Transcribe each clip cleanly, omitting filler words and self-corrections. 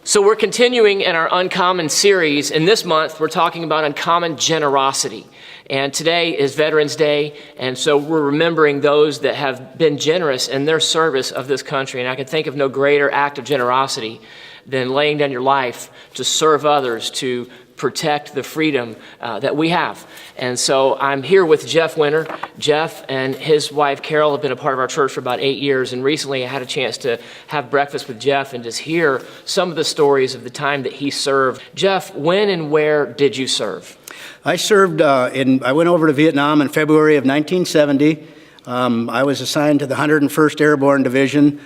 So we're continuing in our Uncommon series, and this month we're talking about uncommon generosity. And today is Veterans Day, and so we're remembering those that have been generous in their service of this country. And I can think of no greater act of generosity than laying down your life to serve others, to protect the freedom that we have. And so I'm here with Jeff Winter. Jeff and his wife Carol have been a part of our church for about 8 years, and recently I had a chance to have breakfast with Jeff and just hear some of the stories of the time that he served. Jeff, when and where did you serve? I served I went over to Vietnam in February of 1970. I was assigned to the 101st Airborne Division,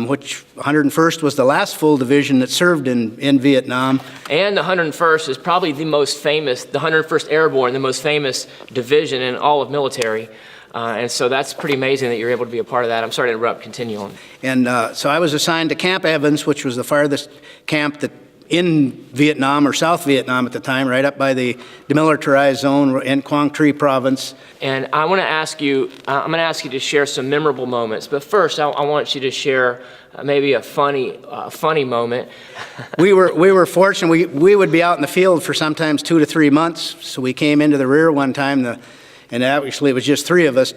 which 101st was the last full division that served in Vietnam. And the 101st is probably the most famous, the 101st Airborne, the most famous division in all of military. And so that's pretty amazing that you're able to be a part of that. I'm sorry to interrupt. Continue on. And so I was assigned to Camp Evans, which was the farthest camp that in Vietnam, or South Vietnam at the time, right up by the demilitarized zone in Quang Tri province. And I want to ask you, I'm going to ask you to share some memorable moments. But first, I want you to share maybe a funny moment. We were fortunate. We would be out in the field for sometimes 2 to 3 months. So we came into the rear one time, and actually it was just three of us,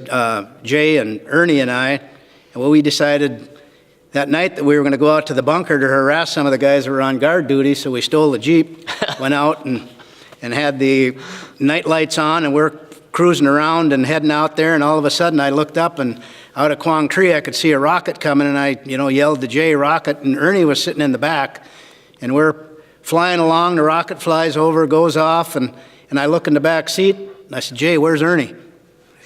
Jay and Ernie and I. And we decided that night that we were going to go out to the bunker to harass some of the guys that were on guard duty, so we stole the Jeep, went out and had the night lights on, and we're cruising around and heading out there, and all of a sudden I looked up, and out of Quang Tri I could see a rocket coming, and I yelled to Jay, "Rocket," and Ernie was sitting in the back, and we're flying along, the rocket flies over, goes off, and I look in the back seat, and I said, "Jay, where's Ernie?" He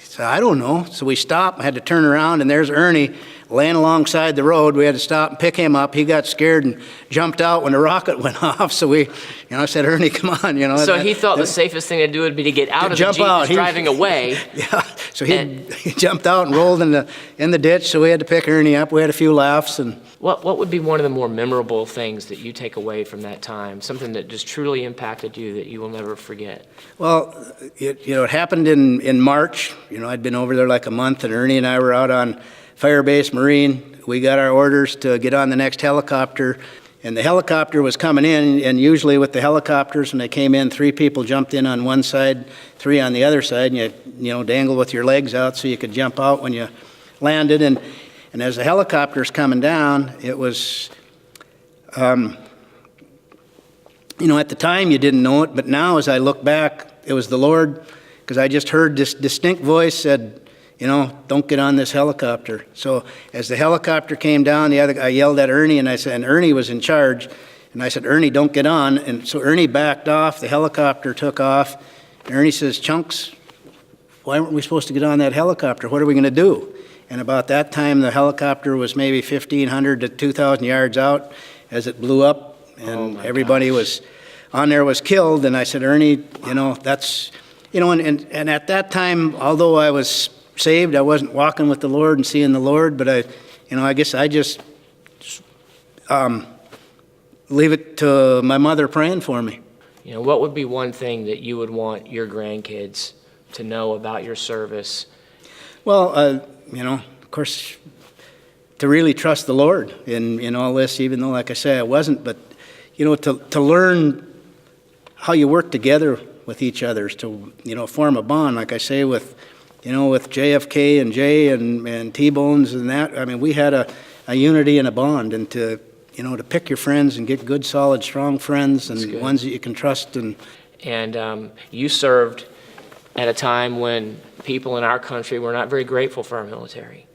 said, "I don't know." So we stopped, I had to turn around, and there's Ernie laying alongside the road. We had to stop and pick him up. He got scared and jumped out when the rocket went off. So I said, "Ernie, come on." So he thought the safest thing to do would be to get out of the Jeep that's driving away. Yeah. So he jumped out and rolled in the ditch. So we had to pick Ernie up. We had a few laughs. And what would be one of the more memorable things that you take away from that time? Something that just truly impacted you that you will never forget? Well, it happened in March. I'd been over there like a month, and Ernie and I were out on Firebase Marine. We got our orders to get on the next helicopter, and the helicopter was coming in, and usually with the helicopters, when they came in, 3 people jumped in on one side, 3 on the other side, and you dangle with your legs out so you could jump out when you landed. And as the helicopter's coming down, it was, at the time you didn't know it, but now as I look back, it was the Lord, because I just heard this distinct voice said, "Don't get on this helicopter." So as the helicopter came down, I yelled at Ernie, and Ernie was in charge, and I said, "Ernie, don't get on." And so Ernie backed off, the helicopter took off, and Ernie says, "Chunks, why weren't we supposed to get on that helicopter? What are we going to do?" And about that time, the helicopter was maybe 1,500 to 2,000 yards out as it blew up, and everybody was on there was killed. And I said, "Ernie, that's, and at that time, although I was saved, I wasn't walking with the Lord and seeing the Lord, but I guess I just leave it to my mother praying for me. What would be one thing that you would want your grandkids to know about your service? Well, of course, to really trust the Lord in all this, even though, like I say, I wasn't, but, to learn how you work together with each other, to, form a bond, like I say, with JFK and Jay and T-Bones and that. I mean, we had a unity and a bond, and to pick your friends and get good, solid, strong friends, and ones that you can trust. And you served at a time when people in our country were not very grateful for our military.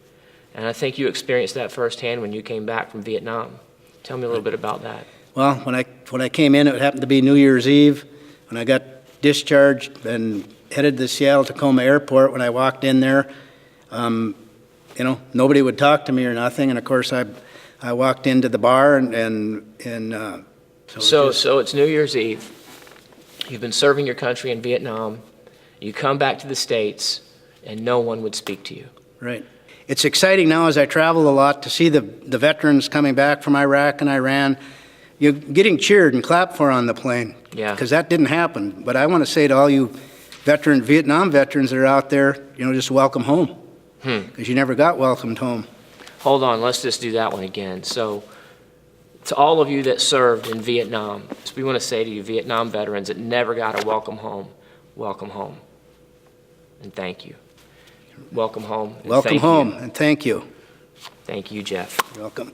And I think you experienced that firsthand when you came back from Vietnam. Tell me a little bit about that. Well, when I came in, it happened to be New Year's Eve, when I got discharged and headed to the Seattle-Tacoma Airport. When I walked in there, nobody would talk to me or nothing. And of course, I walked into the bar So it's New Year's Eve. You've been serving your country in Vietnam. You come back to the States, and no one would speak to you. Right. It's exciting now as I travel a lot to see the veterans coming back from Iraq and Iran. You're getting cheered and clapped for on the plane. Yeah. Because that didn't happen. But I want to say to all you Vietnam veterans that are out there, just welcome home. Because you never got welcomed home. Hold on, let's just do that one again. So To all of you that served in Vietnam, we want to say to you, Vietnam veterans that never got a welcome home, and thank you. Welcome home. And Welcome thank home, you. and thank you. Thank you, Jeff. You're welcome.